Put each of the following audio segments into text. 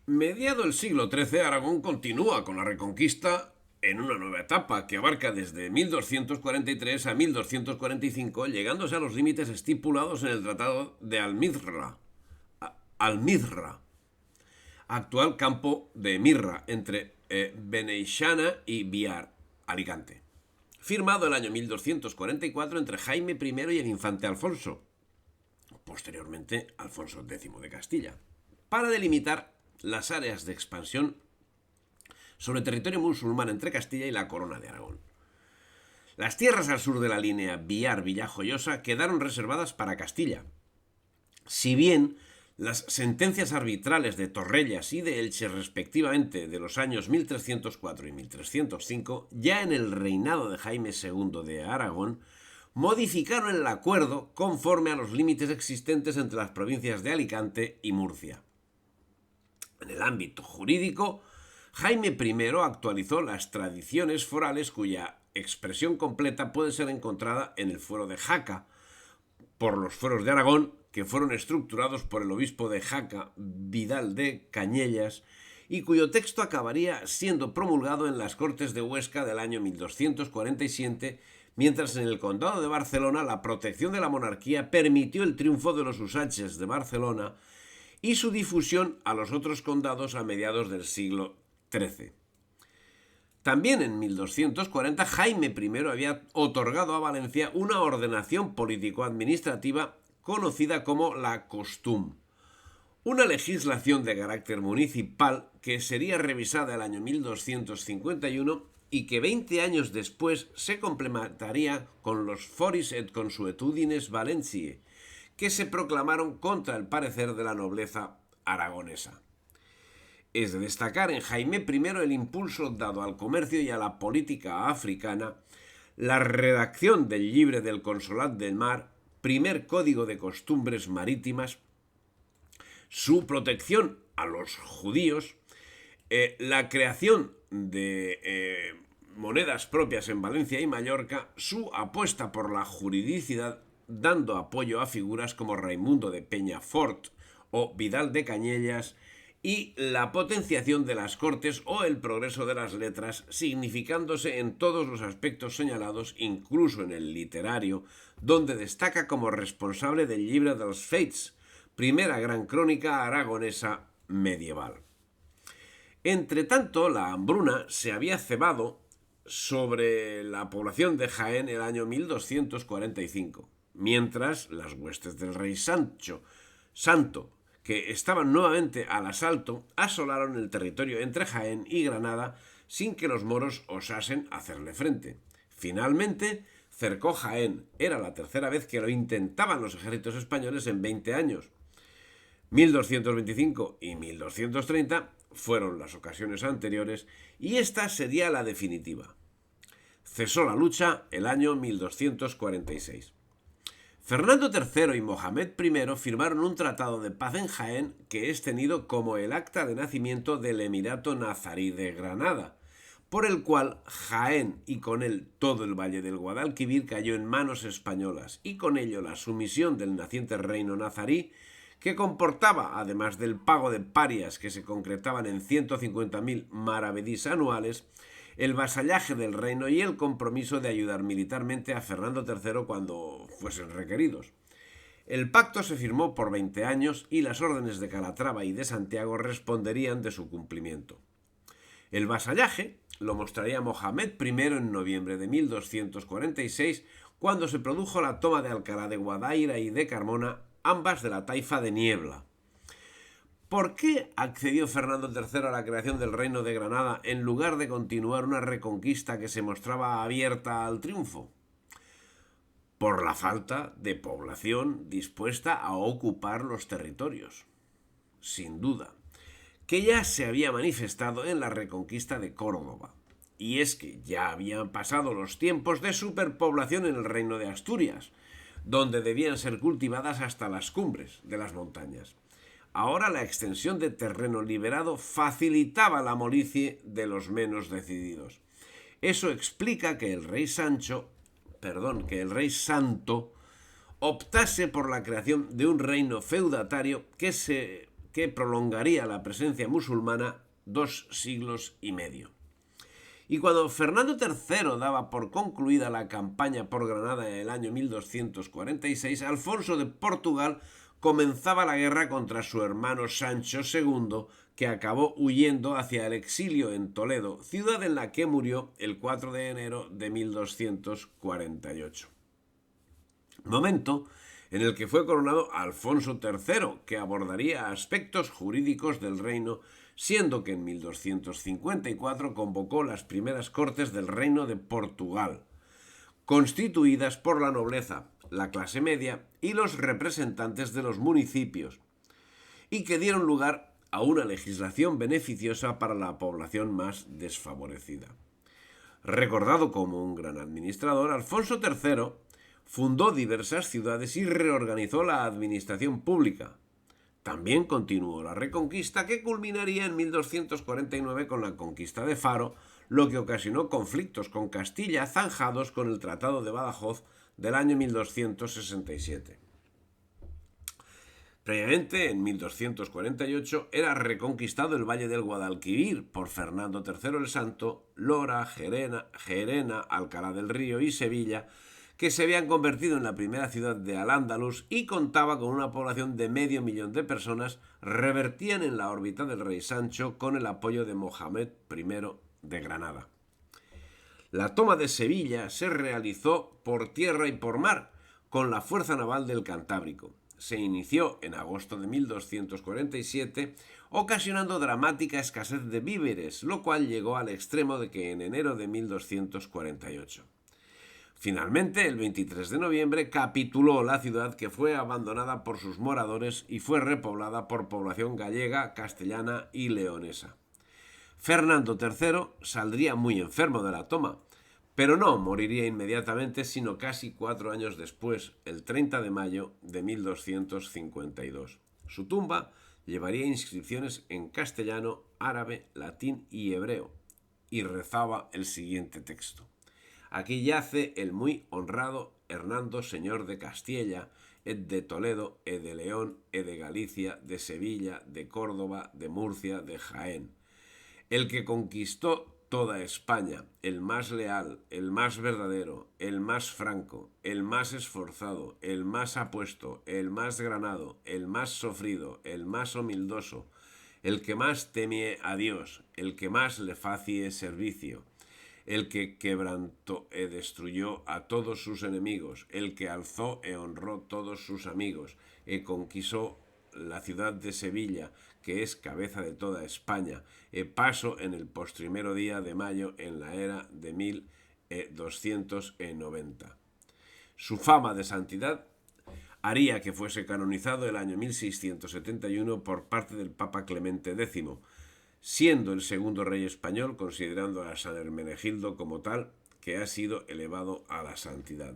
Mediado el siglo XIII, Aragón continúa con la reconquista en una nueva etapa que abarca desde 1243 a 1245, llegándose a los límites estipulados en el Tratado de Almizra, actual campo de Mirra, entre Beneixana y Biar, Alicante. Firmado el año 1244 entre Jaime I y el infante Alfonso, posteriormente Alfonso X de Castilla, para delimitar las áreas de expansión sobre territorio musulmán entre Castilla y la Corona de Aragón. Las tierras al sur de la línea Biar-Villajoyosa quedaron reservadas para Castilla, si bien las sentencias arbitrales de Torrellas y de Elche, respectivamente, de los años 1304 y 1305, ya en el reinado de Jaime II de Aragón, modificaron el acuerdo conforme a los límites existentes entre las provincias de Alicante y Murcia. En el ámbito jurídico, Jaime I actualizó las tradiciones forales cuya expresión completa puede ser encontrada en el fuero de Jaca, por los fueros de Aragón, que fueron estructurados por el obispo de Jaca, Vidal de Cañellas, y cuyo texto acabaría siendo promulgado en las Cortes de Huesca del año 1247, mientras en el Condado de Barcelona la protección de la monarquía permitió el triunfo de los husaches de Barcelona y su difusión a los otros condados a mediados del siglo XIII. También en 1240 Jaime I había otorgado a Valencia una ordenación político-administrativa conocida como la Costum, una legislación de carácter municipal que sería revisada el año 1251 y que 20 años después se complementaría con los Foris et Consuetudines Valentiae, que se proclamaron contra el parecer de la nobleza aragonesa. Es de destacar en Jaime I el impulso dado al comercio y a la política africana, la redacción del Llibre del Consolat del Mar, primer código de costumbres marítimas, su protección a los judíos, la creación de monedas propias en Valencia y Mallorca, su apuesta por la juridicidad, dando apoyo a figuras como Raimundo de Peñafort o Vidal de Cañellas, y la potenciación de las Cortes o el progreso de las letras, significándose en todos los aspectos señalados, incluso en el literario, donde destaca como responsable del Llibre dels Feits, primera gran crónica aragonesa medieval. Entretanto, la hambruna se había cebado sobre la población de Jaén el año 1245, mientras las huestes del rey Santo, que estaban nuevamente al asalto, asolaron el territorio entre Jaén y Granada sin que los moros osasen hacerle frente. Finalmente, cercó Jaén. Era la tercera vez que lo intentaban los ejércitos españoles en 20 años. 1225 y 1230 fueron las ocasiones anteriores y esta sería la definitiva. Cesó la lucha el año 1246. Fernando III y Mohamed I firmaron un tratado de paz en Jaén que es tenido como el acta de nacimiento del Emirato Nazarí de Granada, por el cual Jaén y con él todo el valle del Guadalquivir cayó en manos españolas y con ello la sumisión del naciente reino nazarí, que comportaba, además del pago de parias que se concretaban en 150.000 maravedís anuales, el vasallaje del reino y el compromiso de ayudar militarmente a Fernando III cuando fuesen requeridos. El pacto se firmó por 20 años y las órdenes de Calatrava y de Santiago responderían de su cumplimiento. El vasallaje lo mostraría Mohamed I en noviembre de 1246, cuando se produjo la toma de Alcalá de Guadaira y de Carmona, ambas de la taifa de Niebla. ¿Por qué accedió Fernando III a la creación del Reino de Granada en lugar de continuar una reconquista que se mostraba abierta al triunfo? Por la falta de población dispuesta a ocupar los territorios, sin duda, que ya se había manifestado en la reconquista de Córdoba. Y es que ya habían pasado los tiempos de superpoblación en el Reino de Asturias, donde debían ser cultivadas hasta las cumbres de las montañas. Ahora la extensión de terreno liberado facilitaba la molicie de los menos decididos. Eso explica que el rey Santo optase por la creación de un reino feudatario que que prolongaría la presencia musulmana 2 siglos y medio. Y cuando Fernando III daba por concluida la campaña por Granada en el año 1246, Alfonso de Portugal comenzaba la guerra contra su hermano Sancho II, que acabó huyendo hacia el exilio en Toledo, ciudad en la que murió el 4 de enero de 1248. Momento en el que fue coronado Alfonso III, que abordaría aspectos jurídicos del reino, siendo que en 1254 convocó las primeras Cortes del Reino de Portugal, constituidas por la nobleza, la clase media y los representantes de los municipios, y que dieron lugar a una legislación beneficiosa para la población más desfavorecida. Recordado como un gran administrador, Alfonso III fundó diversas ciudades y reorganizó la administración pública. También continuó la Reconquista, que culminaría en 1249 con la conquista de Faro, lo que ocasionó conflictos con Castilla zanjados con el Tratado de Badajoz del año 1267. Previamente, en 1248, era reconquistado el Valle del Guadalquivir por Fernando III el Santo, Lora, Gerena, Alcalá del Río y Sevilla, que se habían convertido en la primera ciudad de Al-Ándalus y contaba con una población de 500.000 de personas, revertían en la órbita del rey Sancho con el apoyo de Mohamed I de Granada. La toma de Sevilla se realizó por tierra y por mar, con la fuerza naval del Cantábrico. Se inició en agosto de 1247, ocasionando dramática escasez de víveres, lo cual llegó al extremo de que en enero de 1248. Finalmente, el 23 de noviembre, capituló la ciudad, que fue abandonada por sus moradores y fue repoblada por población gallega, castellana y leonesa. Fernando III saldría muy enfermo de la toma, pero no moriría inmediatamente, sino casi 4 años después, el 30 de mayo de 1252. Su tumba llevaría inscripciones en castellano, árabe, latín y hebreo, y rezaba el siguiente texto: Aquí yace el muy honrado Hernando, señor de Castilla, de Toledo, de León, de Galicia, de Sevilla, de Córdoba, de Murcia, de Jaén, el que conquistó toda España, el más leal, el más verdadero, el más franco, el más esforzado, el más apuesto, el más granado, el más sofrido, el más humildoso, el que más temie a Dios, el que más le facie servicio, el que quebrantó e destruyó a todos sus enemigos, el que alzó e honró todos sus amigos, e conquistó la ciudad de Sevilla, que es cabeza de toda España, e paso en el postrimero día de mayo en la era de 1290. Su fama de santidad haría que fuese canonizado el año 1671 por parte del Papa Clemente X, siendo el segundo rey español, considerando a San Hermenegildo como tal, que ha sido elevado a la santidad.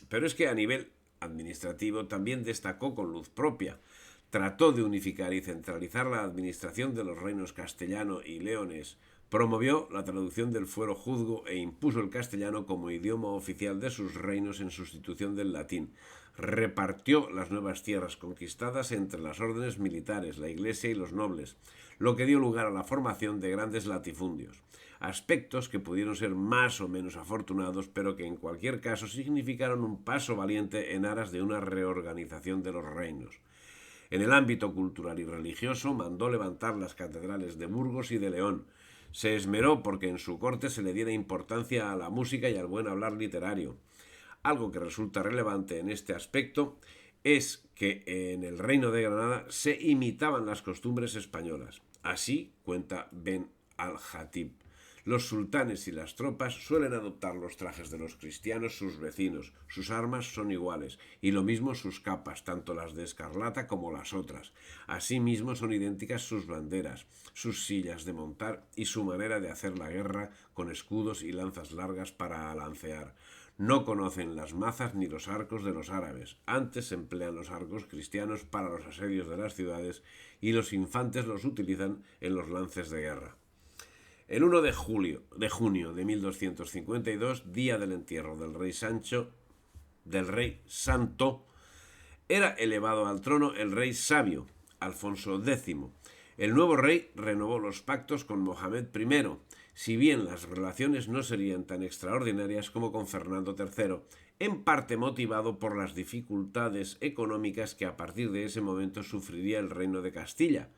Pero es que a nivel administrativo también destacó con luz propia. Trató de unificar y centralizar la administración de los reinos castellano y leonés, promovió la traducción del fuero juzgo e impuso el castellano como idioma oficial de sus reinos en sustitución del latín. Repartió las nuevas tierras conquistadas entre las órdenes militares, la iglesia y los nobles, lo que dio lugar a la formación de grandes latifundios, aspectos que pudieron ser más o menos afortunados, pero que en cualquier caso significaron un paso valiente en aras de una reorganización de los reinos. En el ámbito cultural y religioso mandó levantar las catedrales de Burgos y de León. Se esmeró porque en su corte se le diera importancia a la música y al buen hablar literario. Algo que resulta relevante en este aspecto es que en el reino de Granada se imitaban las costumbres españolas. Así cuenta Ben al-Jatib. Los sultanes y las tropas suelen adoptar los trajes de los cristianos, sus vecinos. Sus armas son iguales, y lo mismo sus capas, tanto las de escarlata como las otras. Asimismo son idénticas sus banderas, sus sillas de montar y su manera de hacer la guerra con escudos y lanzas largas para alancear. No conocen las mazas ni los arcos de los árabes. Antes emplean los arcos cristianos para los asedios de las ciudades y los infantes los utilizan en los lances de guerra. El 1 de junio de 1252, día del entierro del rey Santo, era elevado al trono el rey Sabio, Alfonso X. El nuevo rey renovó los pactos con Mohamed I, si bien las relaciones no serían tan extraordinarias como con Fernando III, en parte motivado por las dificultades económicas que a partir de ese momento sufriría el reino de Castilla,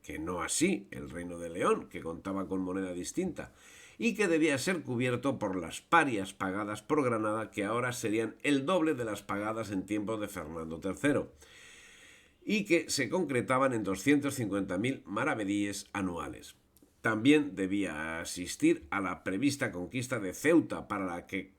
que no así el reino de León, que contaba con moneda distinta, y que debía ser cubierto por las parias pagadas por Granada, que ahora serían el doble de las pagadas en tiempo de Fernando III, y que se concretaban en 250.000 maravedíes anuales. También debía asistir a la prevista conquista de Ceuta, para la que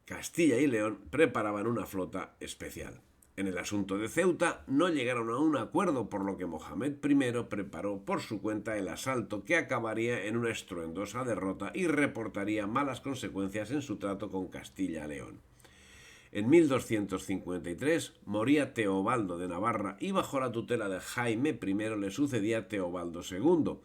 Castilla y León preparaban una flota especial. En el asunto de Ceuta no llegaron a un acuerdo, por lo que Mohamed I preparó por su cuenta el asalto, que acabaría en una estruendosa derrota y reportaría malas consecuencias en su trato con Castilla-León. En 1253 moría Teobaldo de Navarra y bajo la tutela de Jaime I le sucedía Teobaldo II,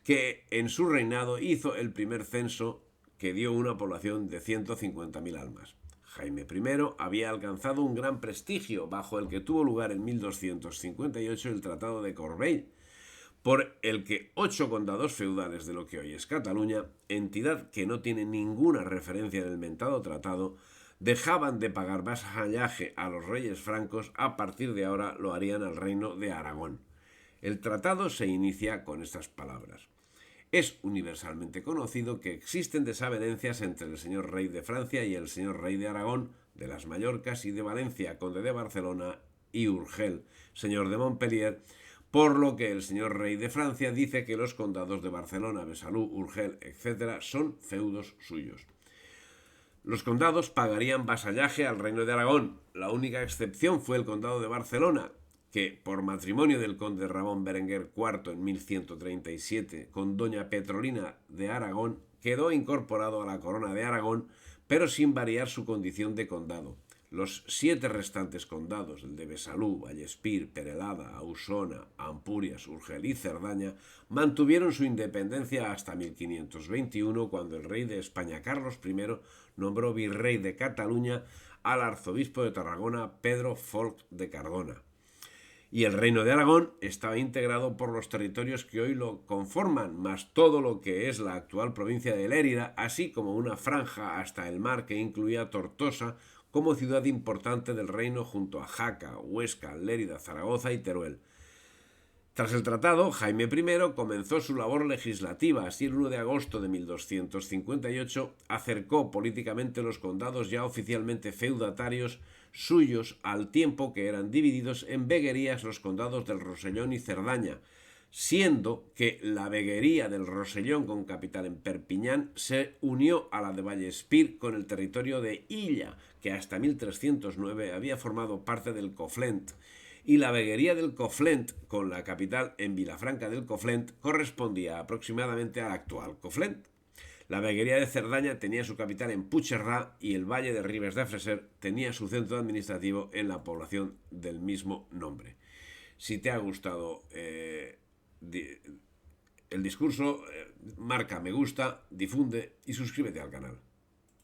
que en su reinado hizo el primer censo, que dio una población de 150.000 almas. Jaime I había alcanzado un gran prestigio, bajo el que tuvo lugar en 1258 el Tratado de Corbeil, por el que 8 condados feudales de lo que hoy es Cataluña, entidad que no tiene ninguna referencia en el mentado tratado, dejaban de pagar vasallaje a los reyes francos. A partir de ahora lo harían al reino de Aragón. El tratado se inicia con estas palabras: es universalmente conocido que existen desavenencias entre el señor rey de Francia y el señor rey de Aragón, de las Mallorcas y de Valencia, conde de Barcelona, y Urgel, señor de Montpellier, por lo que el señor rey de Francia dice que los condados de Barcelona, Besalú, Urgel, etc. son feudos suyos. Los condados pagarían vasallaje al reino de Aragón. La única excepción fue el condado de Barcelona, que, por matrimonio del conde Ramón Berenguer IV en 1137 con doña Petrolina de Aragón, quedó incorporado a la corona de Aragón, pero sin variar su condición de condado. Los 7 restantes condados, el de Besalú, Vallespir, Perelada, Ausona, Ampurias, Urgel y Cerdaña, mantuvieron su independencia hasta 1521, cuando el rey de España, Carlos I, nombró virrey de Cataluña al arzobispo de Tarragona, Pedro Folc de Cardona. Y el reino de Aragón estaba integrado por los territorios que hoy lo conforman, más todo lo que es la actual provincia de Lérida, así como una franja hasta el mar que incluía Tortosa como ciudad importante del reino, junto a Jaca, Huesca, Lérida, Zaragoza y Teruel. Tras el tratado, Jaime I comenzó su labor legislativa. Así, el 1 de agosto de 1258 acercó políticamente los condados ya oficialmente feudatarios suyos, al tiempo que eran divididos en veguerías los condados del Rosellón y Cerdaña, siendo que la veguería del Rosellón, con capital en Perpiñán, se unió a la de Vallespir con el territorio de Illa, que hasta 1309 había formado parte del Conflent, y la veguería del Conflent, con la capital en Vilafranca del Conflent, correspondía aproximadamente al actual Conflent. La veguería de Cerdaña tenía su capital en Puigcerdá y el valle de Ribes de Freser tenía su centro administrativo en la población del mismo nombre. Si te ha gustado el discurso, marca me gusta, difunde y suscríbete al canal.